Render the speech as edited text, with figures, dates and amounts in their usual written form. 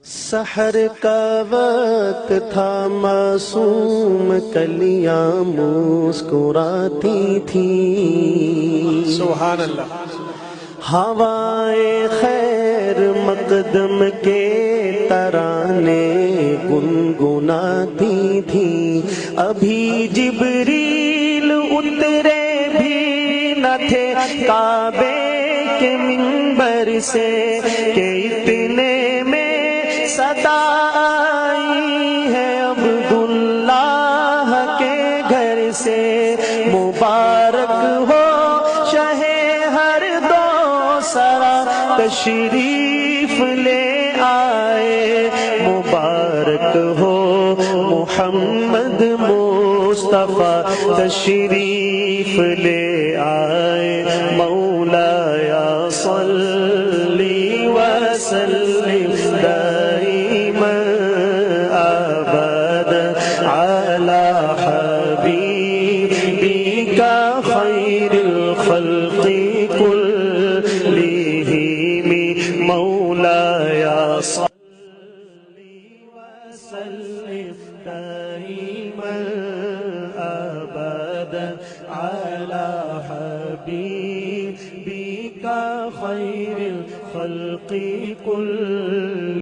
سحر کا وقت تھا، معصوم کلیاں مسکراتی تھیں، سبحان اللہ۔ ہوائے خیر مقدم کے ترانے گنگناتی تھیں، ابھی جبریل اترے بھی نہ تھے کعبے کے منبر سے کہ اتنے میں صدا آئی ہے عبداللہ کے گھر سے، مبارک ہو شہ ہر دو سرا تشریف لے آئے، مبارک ہو محمد مصطفیٰ تشریف لے آئے، مولایا صلی وسلم دائما ابدا علی حبیبک خیر الخلق کلہم، مولایا صلی وسلم دائما ابدا علی حبیبک خیر الخلق کلہم۔